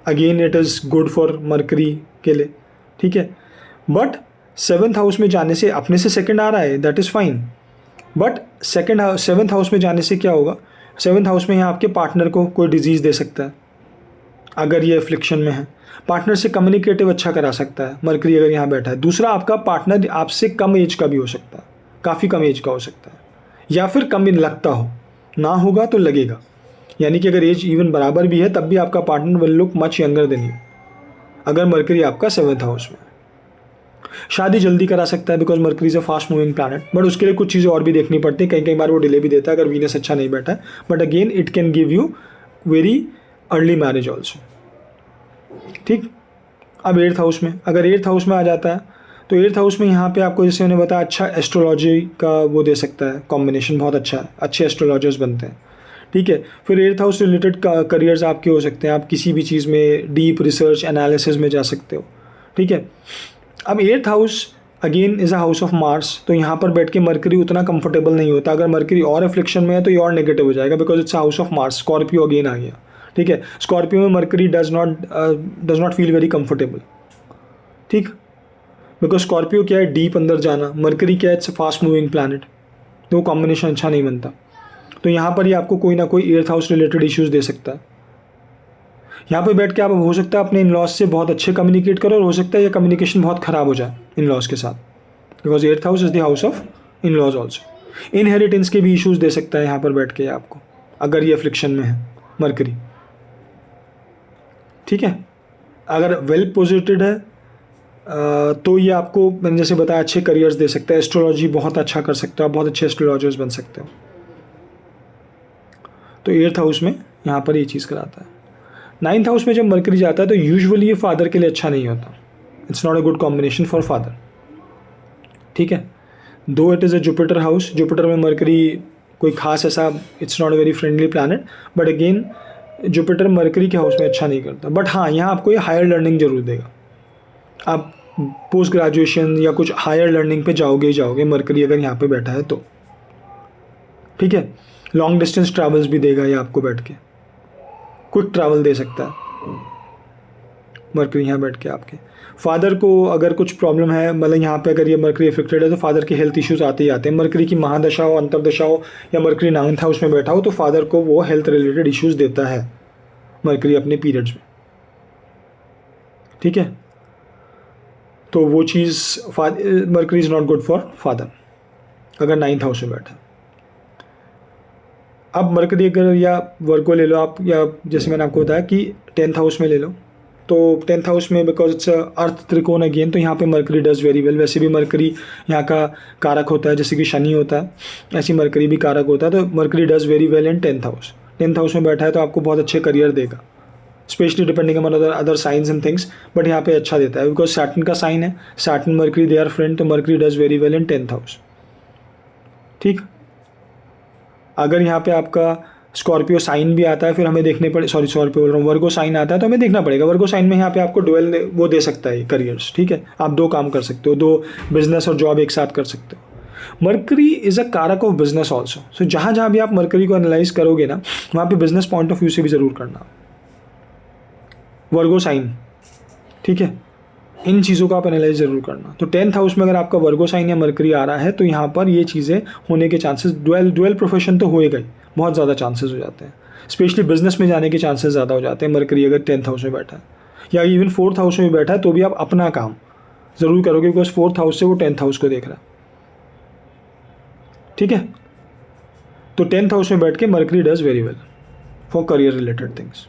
again it is good for mercury के लिए, ठीक है। बट 7th हाउस में जाने से अपने से 2nd आ रहा है, that is fine. But 7th house में जाने से क्या होगा, 7th हाउस में यहाँ आपके पार्टनर को कोई डिजीज़ दे सकता है अगर ये एफ्लिक्शन में है। पार्टनर से कम्युनिकेटिव अच्छा करा सकता है मरकरी अगर यहाँ बैठा है। दूसरा, आपका पार्टनर आपसे कम एज का भी हो सकता है, काफ़ी कम एज का हो सकता है, या फिर कम लगता हो, ना होगा तो लगेगा, यानी कि अगर एज इवन बराबर भी है तब भी आपका partner will look much younger than you अगर मरकरी आपका 7th हाउस में। शादी जल्दी करा सकता है because mercury is a fast moving planet, but उसके लिए कुछ चीज़ें और भी देखनी पड़ती है, कई बार वो डिले भी देता है अगर वीनस अच्छा नहीं बैठा है। But again it can give you very early marriage also, ठीक। अब 8th हाउस में, अगर 8th हाउस में आ जाता है तो 8th हाउस में यहाँ पे आपको, जैसे मैंने बताया, अच्छा एस्ट्रोलॉजी का वो दे सकता है, कॉम्बिनेशन बहुत अच्छा है, अच्छे एस्ट्रोलॉजर्स बनते हैं, ठीक है। फिर 8th हाउस रिलेटेड करियर्स आपके हो सकते हैं, आप किसी भी चीज़ में डीप रिसर्च एनालिसिस में जा सकते हो, ठीक है। अब 8th house again is a house of Mars, तो यहाँ पर बैठ के मरकरी उतना कंफर्टेबल नहीं होता। अगर मरकरी और एफ्लिक्शन में है तो ये और नेगेटिव हो जाएगा, because it's house of Mars, Scorpio again आ गया, ठीक है। स्कॉर्पियो में Mercury does not feel very comfortable, ठीक, बिकॉज स्कॉर्पियो क्या है, डीप अंदर जाना, मरकरी क्या है, इट्स फास्ट मूविंग प्लैनेट, तो वो कॉम्बिनेशन अच्छा नहीं बनता। तो यहाँ पर ही आपको कोई ना कोई 8th house related issues they सकता है। यहाँ पे बैठ के आप हो सकता है अपने इन लॉज से बहुत अच्छे कम्युनिकेट करो, और हो सकता है ये कम्युनिकेशन बहुत ख़राब हो जाए इन लॉज के साथ, because 8th house is the house of in laws also. Inheritance के भी इश्यूज दे सकता है यहाँ पर बैठ के आपको, अगर ये अफ्लिक्शन में है मरकरी। ठीक है, अगर वेल पोजिटेड है तो ये आपको मैंने जैसे बताया अच्छे करियर्स दे सकता है। एस्ट्रोलॉजी बहुत अच्छा कर सकते हो आप, बहुत अच्छे एस्ट्रोलॉजर्स बन सकते हो। तो 8th हाउस में यहाँ पर ये चीज़ कराता है। 9th हाउस में जब मरकरी जाता है तो यूजुअली ये फादर के लिए अच्छा नहीं होता। It's not a good combination for father. ठीक है, दो it is a Jupiter house, Jupiter में मरकरी कोई खास ऐसा, it's not a very friendly planet, but again Jupiter mercury के हाउस में अच्छा नहीं करता। बट हाँ, यहाँ आपको ये हायर लर्निंग जरूर देगा। आप पोस्ट ग्रेजुएशन या कुछ हायर लर्निंग पे जाओगे ही जाओगे मरकरी अगर यहाँ पे बैठा है तो। ठीक है, लॉन्ग डिस्टेंस ट्रैवल्स भी देगा ये आपको बैठ के, क्विक ट्रैवल दे सकता है मरकरी यहाँ बैठ के आपके। फादर को अगर कुछ प्रॉब्लम है, मतलब यहाँ पे अगर ये मरकरी इफेक्टेड है तो फादर के हेल्थ इश्यूज आते ही आते हैं। मरकरी की महादशा हो, अंतरदशा हो, या मरकरी 9th हाउस में बैठा हो तो फादर को वो हेल्थ रिलेटेड इश्यूज देता है मरकरी अपने पीरियड्स में। ठीक है, तो वो चीज़ Mercury is not good for father अगर 9th हाउस में बैठा। अब मरकरी अगर या वर्गो ले लो आप, या जैसे मैंने आपको बताया कि 10th हाउस में ले लो, तो 10th हाउस में बिकॉज इट्स अर्थ त्रिकोण अगेन, तो यहाँ पे मरकरी डज वेरी वेल। वैसे भी मरकरी यहाँ का कारक होता है, जैसे कि शनि होता है ऐसी मरकरी भी कारक होता है। तो Mercury does very well in 10th house. 10th house में बैठा है तो आपको बहुत अच्छे करियर देगा, specially depending on other science and things, but यहाँ पे अच्छा देता है बिकॉज सैटर्न का साइन है, Saturn Mercury they are friend, तो Mercury does very well in 10th house. ठीक, अगर यहाँ पे आपका स्कॉर्पियो साइन भी आता है फिर हमें देखने पड़े, सॉरी स्कॉर्पियो बोल रहा हूँ, वर्गो साइन आता है तो हमें देखना पड़ेगा। वर्गो साइन में यहाँ पे आपको डुअल वो दे सकता है करियर्स। ठीक है, आप दो काम कर सकते हो, दो बिजनेस और जॉब एक साथ कर सकते हो। मरकरी इज अ कारक ऑफ बिजनेस ऑल्सो, सो जहाँ जहाँ भी आप मरकरी को एनालाइज करोगे ना, वहाँ पे बिजनेस पॉइंट ऑफ व्यू से भी ज़रूर करना वर्गो साइन। ठीक है, इन चीज़ों का आप एनालाइज ज़रूर करना। तो 10th हाउस में अगर आपका वर्गो साइन या मरकरी आ रहा है तो यहाँ पर ये चीज़ें होने के चांसेस, डुअल प्रोफेशन तो होएगा ही, बहुत ज़्यादा चांसेस हो जाते हैं। स्पेशली बिजनेस में जाने के चांसेस ज़्यादा हो जाते हैं मरकरी अगर 10th हाउस में बैठा है, या इवन 4th हाउस में बैठा है तो भी आप अपना काम ज़रूर करोगे बिकॉज 4th हाउस से वो 10th हाउस को देख रहा है। ठीक है, तो 10th हाउस में बैठ के mercury does very well for career related things.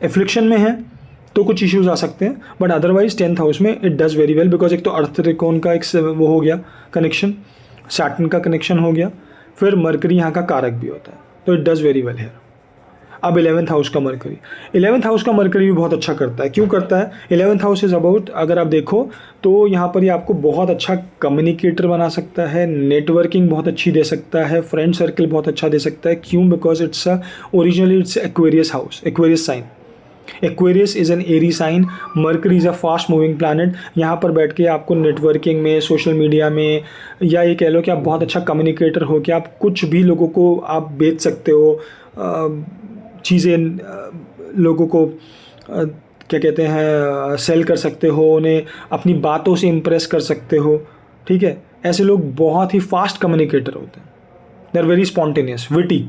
Affliction में है तो कुछ इश्यूज आ सकते हैं, बट अदरवाइज 10th हाउस में it does very well because एक तो अर्थ त्रिकोण का एक वो हो गया कनेक्शन, सैटर्न का कनेक्शन हो गया, फिर मरकरी यहाँ का कारक भी होता है, तो इट डज वेरी वेल है। अब 11th हाउस का मरकरी, 11th हाउस का मरकरी भी बहुत अच्छा करता है। क्यों करता है? 11th हाउस इज अबाउट, अगर आप देखो तो यहाँ पर ये आपको बहुत अच्छा कम्युनिकेटर बना सकता है, नेटवर्किंग बहुत अच्छी दे सकता है, फ्रेंड सर्कल बहुत अच्छा दे सकता है। क्यों? Because it's originally it's Aquarius house, Aquarius sign. Aquarius is an airy sign, Mercury is a fast moving planet. यहाँ पर बैठ के आपको नेटवर्किंग में, सोशल मीडिया में, या ये कह लो कि आप बहुत अच्छा कम्युनिकेटर हो कि आप कुछ भी लोगों को आप बेच सकते हो, चीज़ें लोगों को क्या कहते हैं सेल कर सकते हो, उन्हें अपनी बातों से इम्प्रेस कर सकते हो। ठीक है, ऐसे लोग बहुत ही फास्ट कम्युनिकेटर होते हैं, they are very spontaneous, witty,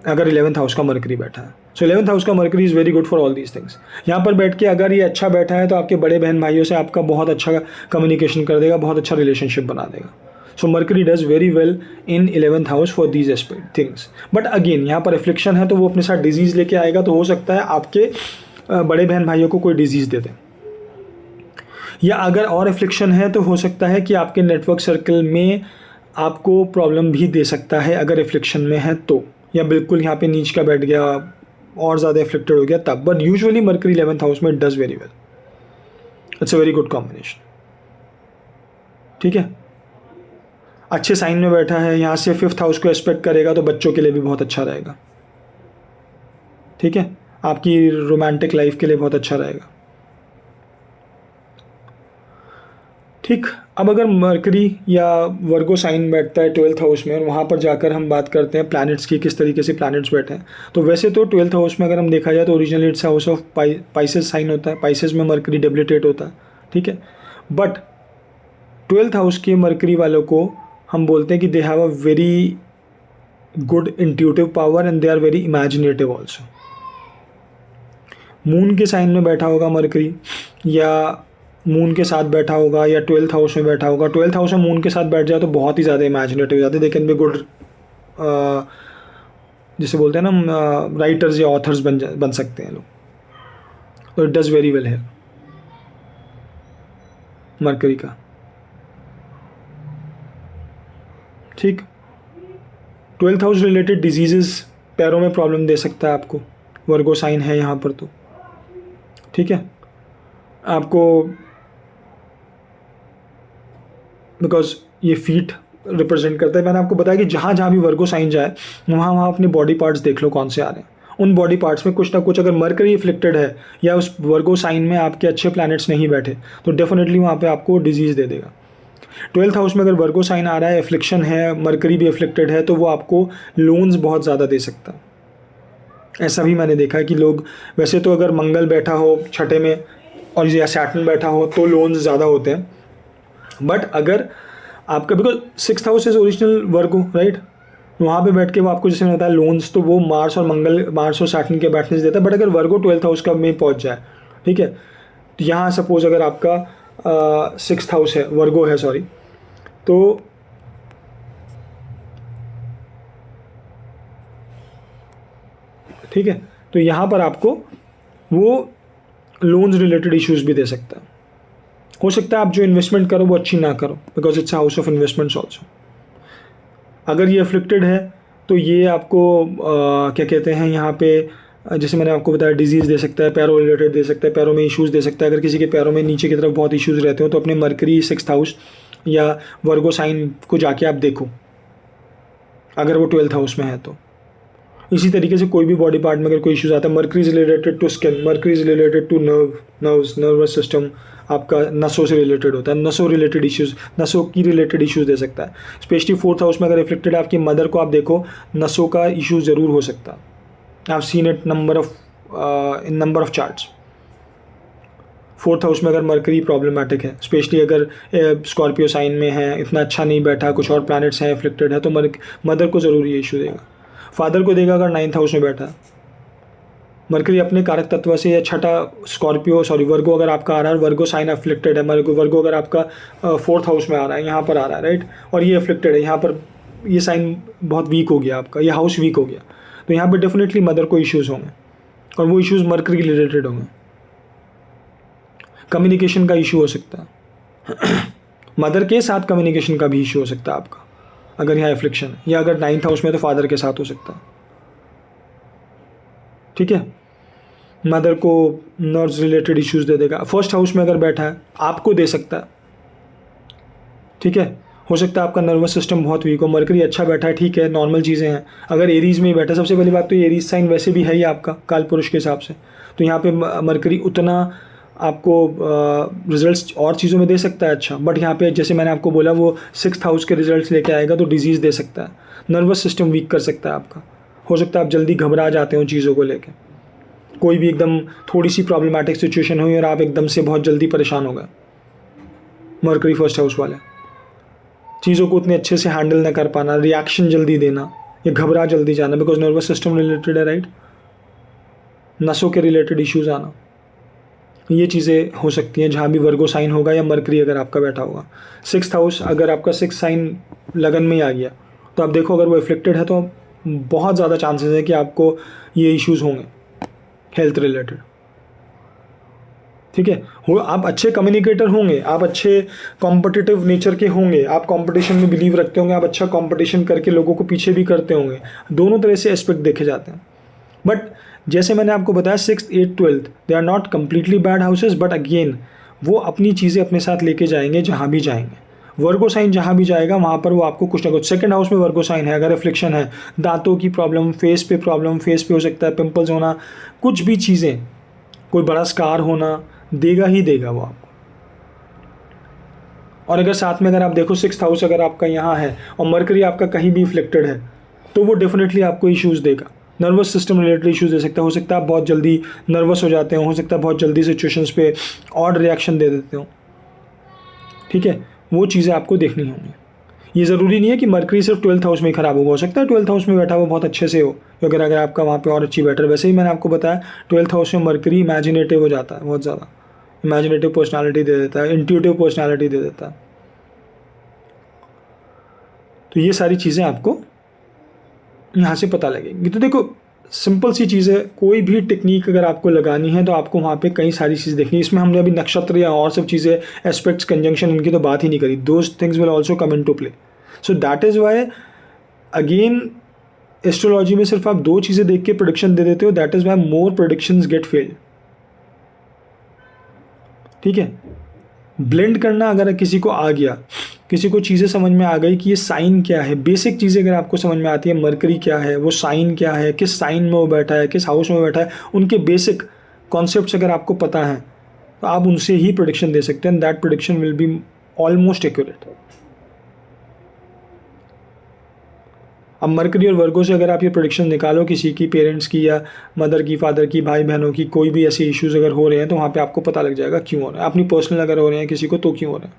अगर 11th हाउस का मरकरी बैठा है। सो 11th हाउस का Mercury is very good for all these things. यहाँ पर बैठ के अगर ये अच्छा बैठा है तो आपके बड़े बहन भाइयों से आपका बहुत अच्छा कम्युनिकेशन कर देगा, बहुत अच्छा रिलेशनशिप बना देगा। So Mercury does very well in 11th house for these aspect things. But again यहाँ पर एफ्लिक्शन है तो वो अपने साथ डिजीज़ लेके आएगा, तो हो सकता है आपके बड़े बहन भाइयों को कोई डिजीज़ दे दे, या अगर और एफ्लिक्शन है तो हो सकता है कि आपके नेटवर्क सर्कल में आपको प्रॉब्लम भी दे सकता है अगर एफ्लिक्शन में है तो, या बिल्कुल यहाँ पे नीच का बैठ गया और ज़्यादा एफ्लिक्टेड हो गया तब। But usually Mercury 11th house में does very well, it's a very good combination. ठीक है, अच्छे साइन में बैठा है, यहाँ से 5th हाउस को एस्पेक्ट करेगा तो बच्चों के लिए भी बहुत अच्छा रहेगा। ठीक है, आपकी रोमांटिक लाइफ के लिए बहुत अच्छा रहेगा। ठीक, अब अगर मरकरी या वर्गो साइन बैठता है 12th हाउस में और वहाँ पर जाकर हम बात करते हैं प्लैनेट्स की, किस तरीके से प्लैनेट्स बैठे हैं, तो वैसे तो 12th हाउस में अगर हम देखा जाए तो originally it's house of Pisces sign होता है, पाइसेस में मरकरी डेबिलिटेट होता है। ठीक है, बट 12th हाउस के मरकरी वालों को हम बोलते हैं कि they have a very good intuitive power and they are very imaginative also. Moon के साइन में बैठा होगा मरकरी, या मून के साथ बैठा होगा या 12th हाउस में बैठा होगा, 12th हाउस में मून के साथ बैठ जाए तो बहुत ही ज़्यादा इमेजिनेटिव हो जाते हैं, दे कैन बी गुड, जिसे बोलते हैं ना राइटर्स या ऑथर्स बन सकते हैं लोग, तो इट डज़ वेरी वेल है मरकरी का। ठीक, 12th हाउस रिलेटेड डिजीजेस, पैरों में प्रॉब्लम दे सकता है आपको, वर्गो साइन है यहाँ पर तो, ठीक है, आपको बिकॉज ये फीट रिप्रेजेंट करता है। मैंने आपको बताया कि जहाँ जहाँ भी वर्गो साइन जाए वहाँ वहाँ अपने बॉडी पार्ट्स देख लो कौन से आ रहे हैं, उन बॉडी पार्ट्स में कुछ ना कुछ अगर मरकरी इफ्लिक्टेड है या उस वर्गो साइन में आपके अच्छे प्लैनेट्स नहीं बैठे तो डेफिनेटली वहाँ पे आपको डिजीज़ दे देगा। 12th हाउस में अगर वर्गो साइन आ रहा है, एफ्लिक्शन है, मरकरी भी एफ्लिक्टेड है, तो वो आपको लोन्स बहुत ज़्यादा दे सकता है। ऐसा भी मैंने देखा है कि लोग, वैसे तो अगर मंगल बैठा हो छठे में और या सैटर्न बैठा हो तो लोन्स ज़्यादा होते हैं, बट अगर आपका, because 6th house is original Virgo right, वहाँ पे बैठ के वो आपको जैसे मैंने बताया लोन्स, तो वो मार्स और सैटर्न के बैठने से देता है। बट अगर वर्गो 12th हाउस का में पहुँच जाए, ठीक है, तो यहाँ सपोज अगर आपका 6th हाउस है, वर्गो है सॉरी, तो ठीक है, तो यहाँ पर आपको वो लोन्स रिलेटेड इश्यूज भी दे सकता है। हो सकता है आप जो इन्वेस्टमेंट करो वो अच्छी ना करो, because it's house of investments also. अगर ये अफ्लिक्टेड है तो ये आपको क्या कहते हैं यहाँ पे, जैसे मैंने आपको बताया डिजीज़ दे सकता है, पैरों रिलेटेड दे सकता है, पैरों में इश्यूज़ दे सकता है। अगर किसी के पैरों में नीचे की तरफ बहुत इश्यूज़ रहते हो तो अपने मरकरी 6th हाउस या वर्गो साइन को जाके आप देखो, अगर वो 12th हाउस में है तो। इसी तरीके से कोई भी बॉडी पार्ट में अगर कोई इश्यूज़ आता है, Mercury is related to skin, Mercury is related to nervous system, आपका नसों से रिलेटेड होता है, नसों रिलेटेड इश्यूज़, नसों की रिलेटेड इश्यूज़ दे सकता है। स्पेशली 4th हाउस में अगर रिफ्लेक्टेड है आपकी मदर को, आप देखो नसों का इशू ज़रूर हो सकता है। I have seen it in number of charts. 4th house में अगर मरकरी प्रॉब्लमेटिक है, स्पेशली अगर स्कॉर्पियो साइन में है, इतना अच्छा नहीं बैठा, कुछ और प्लैनेट्स हैं एफ्लिक्टेड है, तो मदर को ज़रूर ये इशू देगा। फादर को देगा अगर 9th हाउस में बैठा है मरकरी अपने कारक तत्व से, या छठा वर्गो अगर आपका आ रहा है, वर्गो साइन अफ्लिक्टेड है, वर्गो अगर आपका 4th हाउस में आ रहा है, यहाँ पर आ रहा है राइट, और ये अफ्लिक्टेड है, यहाँ पर ये साइन बहुत वीक हो गया आपका, ये हाउस वीक हो गया, तो यहाँ पर डेफिनेटली मदर को इश्यूज़ होंगे, और वो इश्यूज़ मरकरी रिलेटेड होंगे। कम्युनिकेशन का इशू हो सकता है मदर के साथ कम्युनिकेशन का भी इशू हो सकता है आपका, अगर यहाँ एफ्लिक्शन है, या अगर 9th हाउस में तो फादर के साथ हो सकता है, ठीक है। मदर को नर्व्स रिलेटेड इश्यूज दे देगा। 1st हाउस में अगर बैठा है आपको दे सकता है, ठीक है, हो सकता है आपका नर्वस सिस्टम बहुत वीक हो। मरकरी अच्छा बैठा है, ठीक है, नॉर्मल चीज़ें हैं। अगर एरीज में ही बैठा, सबसे पहली बात तो एरीज साइन वैसे भी है ही आपका काल पुरुष के हिसाब से, तो यहाँ पे मरकरी उतना आपको रिजल्ट्स और चीज़ों में दे सकता है अच्छा, बट यहाँ पे जैसे मैंने आपको बोला वो 6th हाउस के रिजल्ट्स लेके आएगा तो डिजीज़ दे सकता है, नर्वस सिस्टम वीक कर सकता है आपका। हो सकता है आप जल्दी घबरा जाते हो चीज़ों को लेके, कोई भी एकदम थोड़ी सी प्रॉब्लमेटिक सिचुएशन हुई और आप एकदम से बहुत जल्दी परेशान हो गए। मरकरी 1st हाउस वाले चीज़ों को उतने अच्छे से हैंडल न कर पाना, रिएक्शन जल्दी देना या घबरा जल्दी जाना, बिकॉज नर्वस सिस्टम रिलेटेड है राइट, नसों के रिलेटेड इश्यूज़ आना, ये चीज़ें हो सकती हैं जहाँ भी वर्गो साइन होगा या मरकरी अगर आपका बैठा होगा। 6th हाउस अगर आपका 6th साइन लगन में ही आ गया तो आप देखो अगर वो इफ्लिक्टेड है तो बहुत ज़्यादा चांसेस है कि आपको ये इश्यूज़ होंगे हेल्थ रिलेटेड, ठीक है। हो आप अच्छे कम्युनिकेटर होंगे, आप अच्छे कॉम्पिटिटिव नेचर के होंगे, आप कंपटीशन में बिलीव रखते होंगे, आप अच्छा कंपटीशन करके लोगों को पीछे भी करते होंगे, दोनों तरह से एस्पेक्ट देखे जाते हैं। बट जैसे मैंने आपको बताया 6th 8th 12th they are not completely bad houses, but again वो अपनी चीज़ें अपने साथ लेके जाएंगे जहाँ भी जाएंगे। वर्गो साइन जहाँ भी जाएगा वहाँ पर वो आपको कुछ ना कुछ, 2nd हाउस में वर्गो साइन है, अगर एफ्लिक्शन है, दांतों की प्रॉब्लम, फेस पे हो सकता है पिंपल्स होना, कुछ भी चीज़ें, कोई बड़ा स्कार होना देगा ही देगा वो आपको। और अगर साथ में अगर आप देखो 6th हाउस अगर आपका यहाँ है और मरकरी आपका कहीं भी इफ्लिक्टेड है तो वो डेफिनेटली आपको इश्यूज़ देगा, नर्वस सिस्टम रिलेटेड इश्यूज़ दे सकता है। हो सकता है आप बहुत जल्दी नर्वस हो जाते हो सकता है बहुत जल्दी सिचुएशंस पे ऑड रिएक्शन दे देते हो, ठीक है, वो चीज़ें आपको देखनी होंगी। ये ज़रूरी नहीं है कि मरकरी सिर्फ 12th हाउस में ही खराब होगा, हो सकता है 12th हाउस में बैठा हुआ बहुत अच्छे से हो, अगर आपका वहाँ पे और अच्छी बेटर। वैसे ही मैंने आपको बताया 12th हाउस में मरकरी इमेजिनेटिव हो जाता है बहुत ज़्यादा, इमेजिनेटिव पर्सनालिटी दे देता है, इंट्यूटिव पर्सनालिटी दे देता है। तो ये सारी चीज़ें आपको यहाँ से पता लगेंगी। तो देखो सिंपल सी चीज़ है, कोई भी टेक्निक अगर आपको लगानी है तो आपको वहाँ पे कई सारी चीज़ देखनी है। इसमें हमने अभी नक्षत्र या और सब चीज़ें, एस्पेक्ट्स, कंजंक्शन, इनकी तो बात ही नहीं करी। Those things will also come into play. So that is why again astrology में सिर्फ आप 2 चीज़ें देख के प्रेडिक्शन दे देते हो, that is why more predictions get failed. ठीक है, ब्लेंड करना अगर किसी को आ गया, किसी को चीज़ें समझ में आ गई कि ये साइन क्या है, बेसिक चीज़ें अगर आपको समझ में आती है, मरकरी क्या है, वो साइन क्या है, किस साइन में वो बैठा है, किस हाउस में बैठा है, उनके बेसिक कॉन्सेप्ट्स अगर आपको पता है तो आप उनसे ही प्रेडिक्शन दे सकते हैं, and that prediction will be almost accurate. अब मरकरी और वर्गो से अगर आप ये प्रेडिक्शन निकालो किसी की, पेरेंट्स की या मदर की, फादर की, भाई बहनों की, कोई भी ऐसे इश्यूज़ अगर हो रहे हैं तो वहाँ पे आपको पता लग जाएगा क्यों हो रहा है। अपनी पर्सनल अगर हो रहे हैं किसी को तो क्यों हो रहे हैं,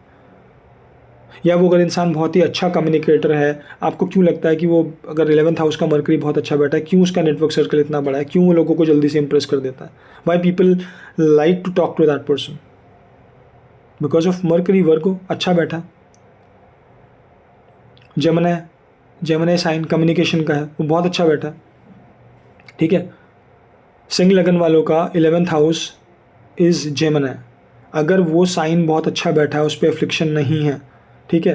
या वो अगर इंसान बहुत ही अच्छा कम्युनिकेटर है, आपको क्यों लगता है कि वो अगर 11th हाउस का मरकरी बहुत अच्छा बैठा है, क्यों उसका नेटवर्क सर्कल इतना बड़ा है, क्यों वो लोगों को जल्दी से इंप्रेस कर देता है, why people like to talk to that person, because of Mercury Virgo अच्छा बैठा। जेमिनी साइन कम्युनिकेशन का है, वो बहुत अच्छा बैठा है। ठीक है, सिंह लगन वालों का 11th हाउस इज़ जेमिनी, अगर वो साइन बहुत अच्छा बैठा है, उस पर एफ्लिक्शन नहीं है, ठीक है,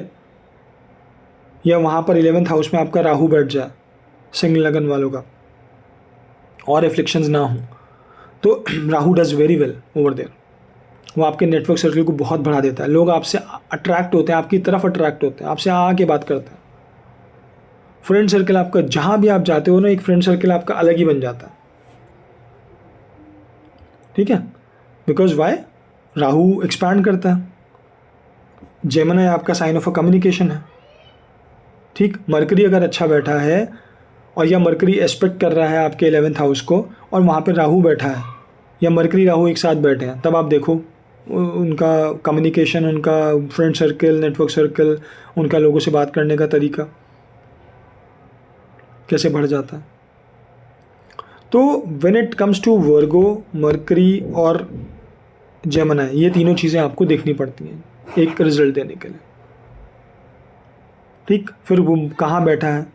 या वहाँ पर 11th हाउस में आपका राहु बैठ जाए सिंह लगन वालों का और एफ्लिक्शंस ना हो, तो Rahu does very well over there. वो आपके नेटवर्क सर्कल को बहुत बढ़ा देता है, लोग आपसे अट्रैक्ट होते हैं, आपकी तरफ अट्रैक्ट होते हैं, आपसे आके बात करते हैं। फ्रेंड सर्कल आपका, जहाँ भी आप जाते हो ना, एक फ्रेंड सर्कल आपका अलग ही बन जाता है। ठीक है, बिकॉज वाई, राहु एक्सपैंड करता है, जेमिनी आपका साइन ऑफ अ कम्युनिकेशन है। ठीक, मरकरी अगर अच्छा बैठा है और या मरकरी एस्पेक्ट कर रहा है आपके 11th हाउस को और वहाँ पे राहु बैठा है या मरकरी राहु एक साथ बैठे हैं, तब आप देखो उनका कम्युनिकेशन, उनका फ्रेंड सर्कल, नेटवर्क सर्कल, उनका लोगों से बात करने का तरीका कैसे बढ़ जाता है। तो when it comes to Virgo, Mercury और जेमिनी, ये तीनों चीज़ें आपको देखनी पड़ती हैं एक रिजल्ट देने के लिए। ठीक, फिर वो कहाँ बैठा है,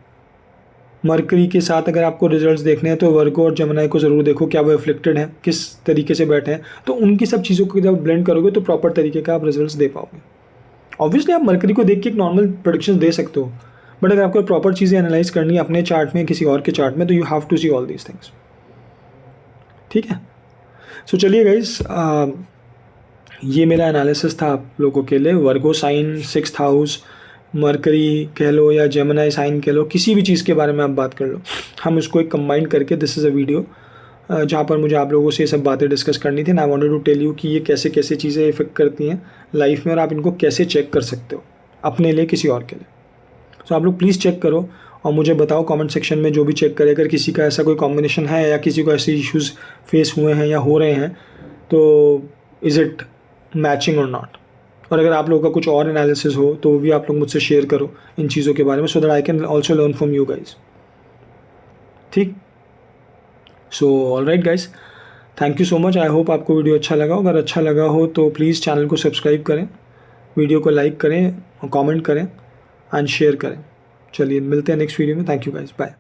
मरकरी के साथ अगर आपको रिजल्ट्स देखने हैं तो वर्गो और जेमिनी को ज़रूर देखो, क्या वो एफ्लिक्टेड हैं, किस तरीके से बैठे हैं, तो उनकी सब चीज़ों को जब ब्लेंड करोगे तो प्रॉपर तरीके का आप रिजल्ट्स दे पाओगे। ऑब्वियसली आप मरकरी को देख के एक नॉर्मल प्रेडिक्शन दे सकते हो, बट अगर आपको प्रॉपर चीज़ें एनालाइज करनी है अपने चार्ट में, किसी और के चार्ट में, तो you have to see all these things. ठीक है, सो चलिए गाइस, ये मेरा एनालिसिस था आप लोगों के लिए। वर्गो साइन, 6th हाउस, मरकरी कह लो या जेमिनी साइन कह लो, किसी भी चीज़ के बारे में आप बात कर लो, हम उसको एक कंबाइन करके, दिस इज़ अ वीडियो जहाँ पर मुझे आप लोगों से ये सब बातें डिस्कस करनी थी। I wanted to tell you कि ये कैसे कैसे चीज़ें इफेक्ट करती हैं लाइफ में और आप इनको कैसे चेक कर सकते हो अपने लिए, किसी और के लिए। सो आप लोग प्लीज़ चेक करो और मुझे बताओ कमेंट सेक्शन में, जो भी चेक करे, अगर किसी का ऐसा कोई कॉम्बिनेशन है या किसी को ऐसे इश्यूज़ फेस हुए हैं या हो रहे हैं, तो इज़ इट मैचिंग और नॉट। और अगर आप लोगों का कुछ और एनालिसिस हो तो वो भी आप लोग मुझसे शेयर करो इन चीज़ों के बारे में, so that I can also learn from you guys. ठीक, so all right guys, thank you so much. I hope आपको वीडियो अच्छा लगा। अगर अच्छा लगा हो तो प्लीज़ चैनल को सब्सक्राइब करें, वीडियो को लाइक करें और कमेंट करें एंड शेयर करें। चलिए मिलते हैं नेक्स्ट वीडियो में। Thank you guys, bye.